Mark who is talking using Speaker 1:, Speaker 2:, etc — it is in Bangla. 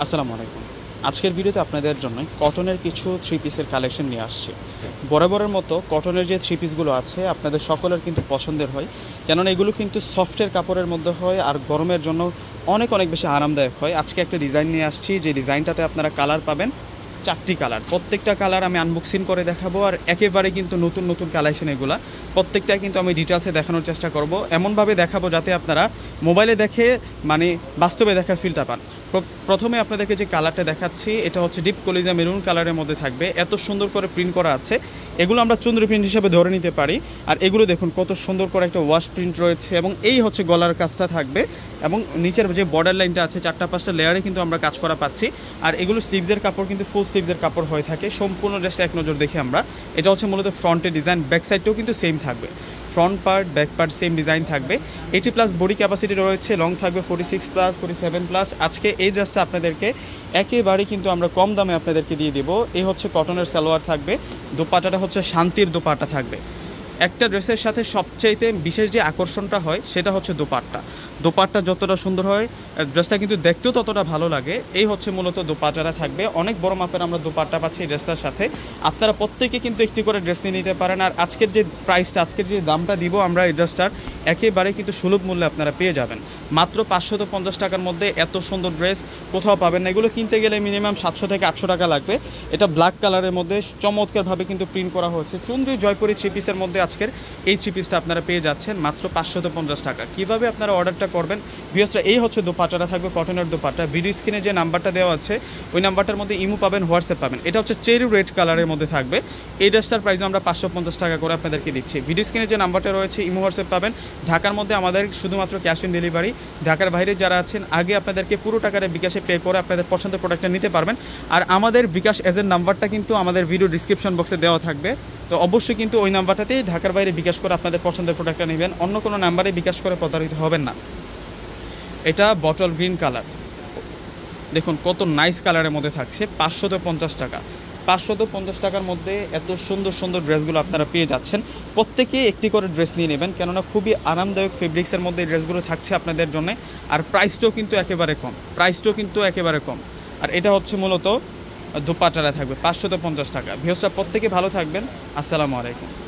Speaker 1: আসসালামু আলাইকুম। আজকের ভিডিওতে আপনাদের জন্য কটনের কিছু থ্রি পিসের কালেকশন নিয়ে আসছি। বরাবরের মতো কটনের যে থ্রি পিসগুলো আছে আপনাদের সকলের কিন্তু পছন্দের হয়, কেননা এগুলো কিন্তু সফটের কাপড়ের মধ্যে হয় আর গরমের জন্য অনেক অনেক বেশি আরামদায়ক হয়। আজকে একটা ডিজাইন নিয়ে আসছি, যে ডিজাইনটাতে আপনারা কালার পাবেন 4টি কালার। প্রত্যেকটা কালার আমি আনবক্সিং করে দেখাবো, আর একেবারে কিন্তু নতুন নতুন কালেকশন এগুলা। প্রত্যেকটা কিন্তু আমি ডিটেলসে দেখানোর চেষ্টা করব, এমনভাবে দেখাবো যাতে আপনারা মোবাইলে দেখে মানে বাস্তবে দেখার ফিলটা পান। প্রথমে আপনাদেরকে যে কালারটা দেখাচ্ছি এটা হচ্ছে ডিপ কলিজা মেরুন কালারের মধ্যে থাকবে। এত সুন্দর করে প্রিন্ট করা আছে, এগুলো আমরা চন্দ্র প্রিন্ট হিসেবে ধরে নিতে পারি। আর এগুলো দেখুন কত সুন্দর করে একটা ওয়াশ প্রিন্ট রয়েছে, এবং এই হচ্ছে গলার কাজটা থাকবে, এবং নিচের যে বর্ডার লাইনটা আছে 4-5টা লেয়ারে কিন্তু আমরা কাজ করা পাচ্ছি। আর এগুলো স্লিভসের কাপড় কিন্তু ফুল স্লিভসের কাপড় হয়ে থাকে। সম্পূর্ণ ড্রেসটা এক নজর দেখে আমরা, এটা হচ্ছে মূলত ফ্রন্টের ডিজাইন, ব্যাক সাইডটাও কিন্তু সেম থাকবে। Front part back part same design থাকবে। 80+ বডি ক্যাপাসিটি রয়েছে, লং থাকবে 46+, 47+। আজকে এই ড্রেসটা আপনাদেরকে একেবারেই কিন্তু আমরা কম দামে আপনাদেরকে দিয়ে দেবো। এই হচ্ছে কটনের সালোয়ার থাকবে, দোপাট্টাটা হচ্ছে শান্তির দোপাট্টা থাকবে। একটা ড্রেসের সাথে সবচাইতে বিশেষ যে আকর্ষণটা হয় সেটা হচ্ছে দোপাট্টা যতটা সুন্দর হয় ড্রেসটা কিন্তু দেখতেও ততটা ভালো লাগে। এই হচ্ছে মূলত দোপাট্টাটা থাকবে, অনেক বড় মাপের আমরা দোপাট্টা পাচ্ছি এই ড্রেসটার সাথে। আপনারা প্রত্যেকে কিন্তু একটি করে ড্রেস নিয়ে নিতে পারেন। আর আজকের যে প্রাইসটা, আজকের যে দামটা দিব আমরা এই ড্রেসটার একেবারে কিন্তু সুলভ মূল্যে আপনারা পেয়ে যাবেন। মাত্র 550 টাকার মধ্যে এত সুন্দর ড্রেস কোথাও পাবেন না। এগুলো কিনতে গেলে মিনিমাম 700 থেকে 800 টাকা লাগবে। এটা ব্ল্যাক কালারের মধ্যে চমৎকারভাবে কিন্তু প্রিন্ট করা হয়েছে। চুনরি জয়পুরি থ্রি পিসের মধ্যে আজকের এই থ্রি পিসটা আপনারা পেয়ে যাচ্ছেন মাত্র 550 টাকা। কীভাবে আপনারা অর্ডারটা করবেন ভিউয়ার্সরা, এই হচ্ছে দোপাট্টাটা থাকবে, কটনের দোপাট্টা। ভিডিও স্ক্রিনে যে নাম্বারটা দেওয়া আছে ওই নাম্বারটার মধ্যে ইমো পাবেন, হোয়াটসঅ্যাপ পাবেন। এটা হচ্ছে চেরি রেড কালারের মধ্যে থাকবে। এই ড্রেসটার প্রাইস আমরা 550 টাকা করে আপনাদেরকে দিচ্ছি। ভিডিও স্ক্রিনে যে নাম্বারটা রয়েছে ইমো হোয়াটসঅ্যাপ পাবেন। ঢাকার মধ্যে আমাদের শুধুমাত্র ক্যাশ অন ডেলিভারি। ঢাকার বাইরে যারা আছেন আগে আপনাদেরকে পুরো টাকাটা বিকাশে পে করে আপনাদের পছন্দের প্রোডাক্টটা নিতে পারবেন। আর আমাদের বিকাশ এজেন্ট নাম্বারটা কিন্তু আমাদের ভিডিও ডিসক্রিপশন বক্সে দেওয়া থাকবে, তো অবশ্যই কিন্তু ওই নাম্বারটাতেই ঢাকার বাইরে বিকাশ করে আপনাদের পছন্দের প্রোডাক্টটা নেবেন। অন্য কোনো নাম্বারে বিকাশ করে প্রতারিত হবেন না। এটা বটল গ্রিন কালার, দেখুন কত নাইস কালারের মধ্যে থাকছে। 550 টাকা। 550 টাকার মধ্যে এত সুন্দর সুন্দর ড্রেসগুলো আপনারা পেয়ে যাচ্ছেন। প্রত্যেকে একটি করে ড্রেস নিয়ে নেবেন, কেননা খুবই আরামদায়ক ফেব্রিক্সের মধ্যে এই ড্রেসগুলো থাকছে আপনাদের জন্য। আর প্রাইসটাও কিন্তু একেবারে কম। আর এটা হচ্ছে মূলত দোপাট্টাটা থাকবে 550 টাকা। ভিউয়ার্সরা প্রত্যেকে ভালো থাকবেন। আসসালামু আলাইকুম।